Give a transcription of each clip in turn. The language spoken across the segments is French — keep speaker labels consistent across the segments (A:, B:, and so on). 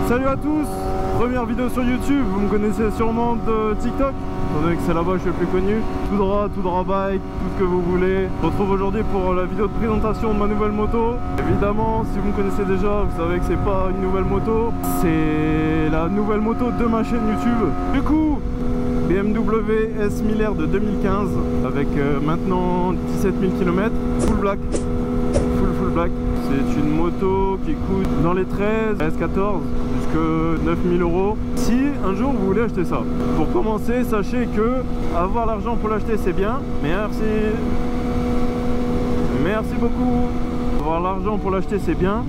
A: Salut à tous, première vidéo sur YouTube, vous me connaissez sûrement de TikTok, étant donné que c'est là-bas que je suis le plus connu. Tout droit bike, tout ce que vous voulez. Je me retrouve aujourd'hui pour la vidéo de présentation de ma nouvelle moto. Évidemment, si vous me connaissez déjà, vous savez que c'est pas une nouvelle moto, c'est la nouvelle moto de ma chaîne YouTube. Du coup, BMW S1000R de 2015 avec maintenant 17 000 km, full black. Full black. C'est une moto qui coûte dans les 13, S14 jusqu'à 9 000 €. Si un jour vous voulez acheter ça, pour commencer, sachez que avoir l'argent pour l'acheter c'est bien. Merci beaucoup. Avoir l'argent pour l'acheter c'est bien.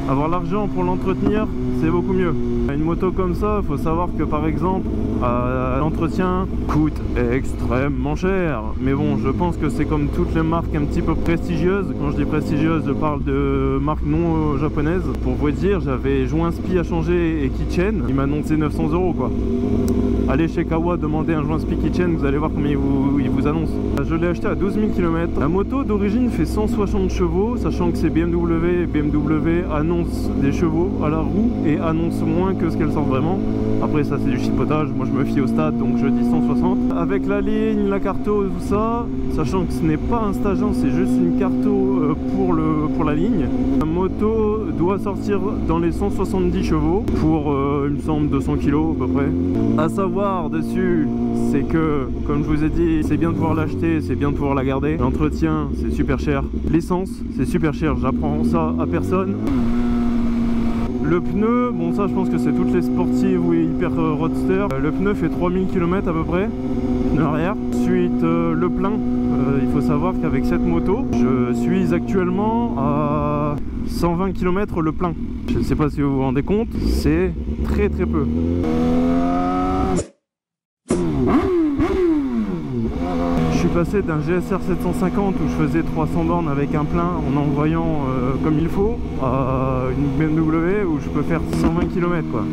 A: Avoir l'argent pour l'entretenir c'est beaucoup mieux. Une moto comme ça, il faut savoir que par exemple l'entretien coûte extrêmement cher. Mais bon, je pense que c'est comme toutes les marques un petit peu prestigieuses. Quand je dis prestigieuses, je parle de marques non japonaises. Pour vous dire, j'avais joint spi à changer et keychain. Il m'a annoncé 900 € quoi. Allez chez Kawa, demandez un joint spi keychain, vous allez voir combien il vous annonce. Je l'ai acheté à 12 000 km. La moto d'origine fait 160 chevaux, sachant que c'est BMW. BMW annonce des chevaux à la roue et annonce moins que ce qu'elle sort vraiment. Après ça c'est du chipotage, moi je me fie au stade donc je dis 160. Avec la ligne, la carto, tout ça, sachant que ce n'est pas un stageant, c'est juste une carto pour la ligne. La moto doit sortir dans les 170 chevaux pour il me semble 200 kg à peu près. À savoir dessus, c'est que comme je vous ai dit, c'est bien de pouvoir l'acheter, c'est bien de pouvoir la garder. L'entretien c'est super cher, l'essence c'est super cher, j'apprends ça à personne. Le pneu, bon ça je pense que c'est toutes les sportives ou hyper roadster. Le pneu fait 3000 km à peu près, pneu arrière. Ensuite le plein, il faut savoir qu'avec cette moto, je suis actuellement à 120 km le plein. Je ne sais pas si vous vous rendez compte, c'est très peu. Je suis passé d'un GSR 750 où je faisais 300 bornes avec un plein en envoyant comme il faut à une BMW où je peux faire 120 km quoi.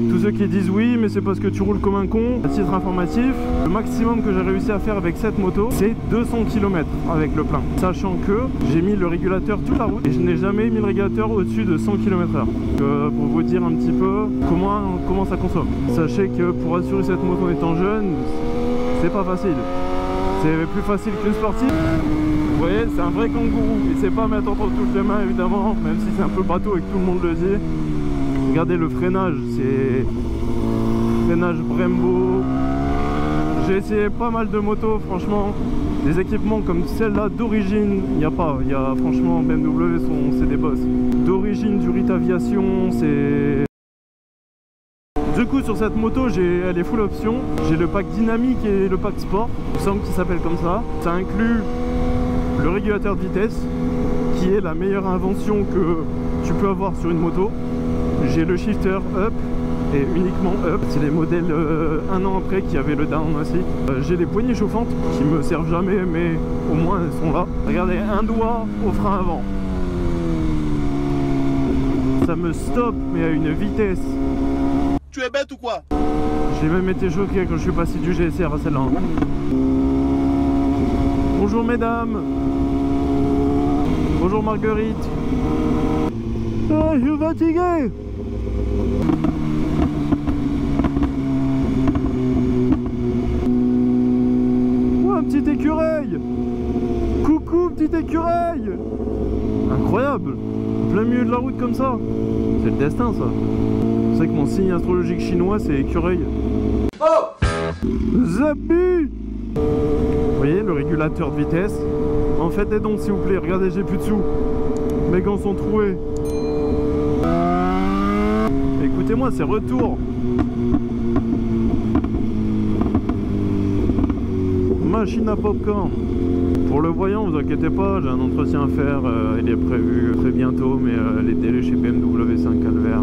A: Tous ceux qui disent oui mais c'est parce que tu roules comme un con, à titre informatif, le maximum que j'ai réussi à faire avec cette moto c'est 200 km avec le plein. Sachant que j'ai mis le régulateur toute la route et je n'ai jamais mis le régulateur au-dessus de 100 km/h. Pour vous dire un petit peu comment ça consomme. Sachez que pour assurer cette moto en étant jeune, c'est pas facile. C'est plus facile qu'une sportive. Vous voyez, c'est un vrai kangourou. Il sait pas mettre entre toutes les mains évidemment, même si c'est un peu bateau et que tout le monde le dit. Regardez le freinage, c'est freinage Brembo. J'ai essayé pas mal de motos, franchement. Des équipements comme celle-là d'origine, il n'y a pas. Franchement, BMW, c'est des boss. D'origine du Rit Aviation, c'est... Du coup sur cette moto elle est full option. J'ai le pack dynamique et le pack sport, il me semble qu'il s'appelle comme ça. Ça inclut le régulateur de vitesse qui est la meilleure invention que tu peux avoir sur une moto. J'ai le shifter up et uniquement up. C'est les modèles un an après qui avaient le down aussi. J'ai les poignées chauffantes qui me servent jamais mais au moins elles sont là. Regardez, un doigt au frein avant. Ça me stoppe mais à une vitesse.
B: Tu es bête ou quoi?
A: J'ai même été choqué quand je suis passé du GSR à celle-là. Bonjour mesdames. Bonjour Marguerite. Ah, je suis fatigué. Oh, un petit écureuil. Coucou petit écureuil. Incroyable. En plein milieu de la route comme ça. C'est le destin ça. C'est vrai que mon signe astrologique chinois c'est écureuil. Oh Zabu. Vous voyez le régulateur de vitesse. En fait des dons s'il vous plaît, regardez j'ai plus de sous. Mes gants sont troués. Écoutez-moi c'est retour. Machine à popcorn. Pour le voyant, vous inquiétez pas, j'ai un entretien à faire, il est prévu très bientôt, mais les délais chez BMW c'est un calvaire.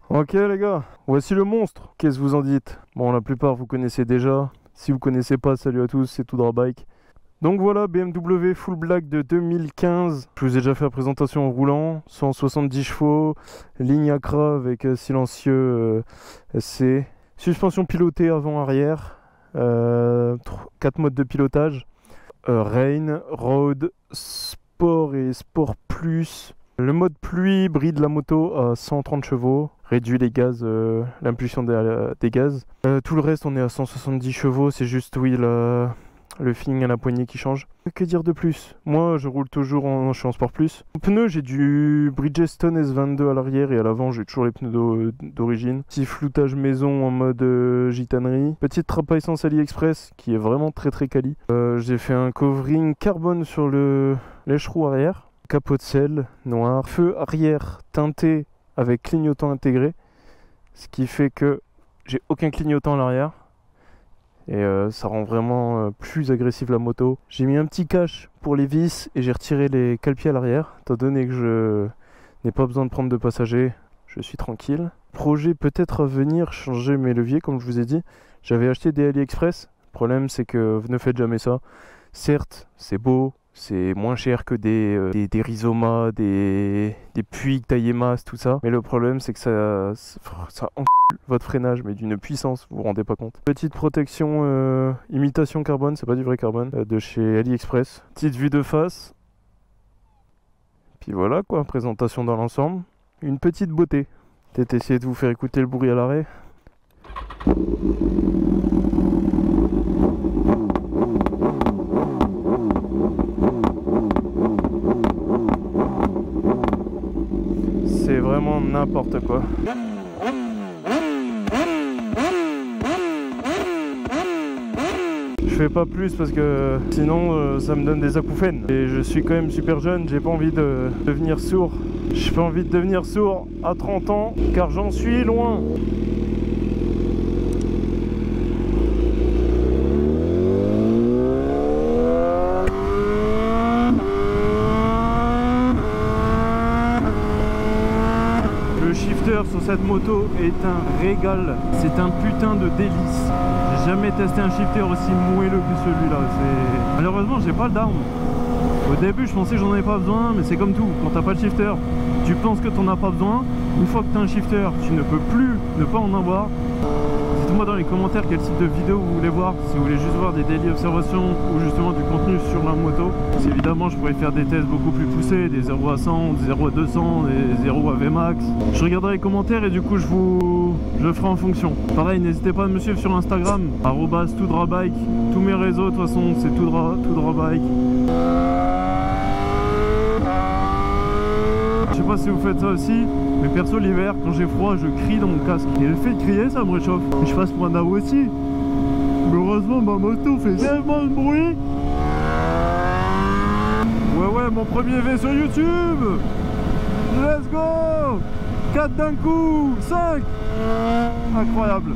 A: Ok les gars, voici le monstre, qu'est-ce que vous en dites? Bon la plupart vous connaissez déjà, si vous connaissez pas, salut à tous, c'est Tout Droit Bike. Donc voilà, BMW Full Black de 2015, je vous ai déjà fait la présentation en roulant, 170 chevaux, ligne Accra avec silencieux SC. Suspension pilotée avant-arrière, 4 modes de pilotage, Rain, Road, sport et sport plus. Le mode pluie bride la moto à 130 chevaux, réduit les gaz, l'impulsion des gaz. Tout le reste, on est à 170 chevaux, c'est juste, oui, le feeling à la poignée qui change. Que dire de plus? Moi, je roule toujours je suis en sport plus. En pneus, j'ai du Bridgestone S22 à l'arrière et à l'avant, j'ai toujours les pneus d'origine. Petit floutage maison en mode gitanerie. Petite trappe à essence AliExpress qui est vraiment très très quali. J'ai fait un covering carbone sur le lèche-roue arrière. Capot de sel noir, feu arrière teinté avec clignotant intégré, ce qui fait que j'ai aucun clignotant à l'arrière et ça rend vraiment plus agressif la moto. J'ai mis un petit cache pour les vis et j'ai retiré les cale-pieds à l'arrière, étant donné que je n'ai pas besoin de prendre de passagers, je suis tranquille. Projet peut-être à venir, changer mes leviers comme je vous ai dit. J'avais acheté des AliExpress, le problème c'est que ne faites jamais ça. Certes c'est beau, c'est moins cher que des Rizoma, des Puig, Taillemas, tout ça. Mais le problème, c'est que ça encule votre freinage, mais d'une puissance, vous vous rendez pas compte. Petite protection imitation carbone, c'est pas du vrai carbone, de chez AliExpress. Petite vue de face. Puis voilà quoi, présentation dans l'ensemble. Une petite beauté. Peut-être essayer de vous faire écouter le bruit à l'arrêt. C'est vraiment n'importe quoi. Je fais pas plus parce que sinon ça me donne des acouphènes. Et je suis quand même super jeune, j'ai pas envie de devenir sourd. J'ai pas envie de devenir sourd à 30 ans car j'en suis loin. Sur cette moto est un régal, c'est un putain de délice. J'ai jamais testé un shifter aussi moelleux que celui-là. Malheureusement j'ai pas le down. Au début je pensais que j'en avais pas besoin, mais c'est comme tout, quand t'as pas le shifter, tu penses que t'en as pas besoin. Une fois que t'as un shifter, tu ne peux plus ne pas en avoir. Dites-moi dans les commentaires quel type de vidéo vous voulez voir, si vous voulez juste voir des daily observations ou justement du contenu sur la moto. Parce évidemment je pourrais faire des tests beaucoup plus poussés, des 0 à 100, des 0 à 200, des 0 à VMAX. Je regarderai les commentaires et du coup je ferai en fonction. Pareil, n'hésitez pas à me suivre sur Instagram, @toudrabike. Tous mes réseaux de toute façon c'est toudrabike. Je sais pas si vous faites ça aussi, mais perso l'hiver quand j'ai froid je crie dans mon casque. Et le fait de crier ça me réchauffe. Et je passe pour un ado aussi. Mais heureusement ma moto fait tellement de bruit. Ouais mon premier V sur YouTube. Let's go. 4 d'un coup, 5. Incroyable.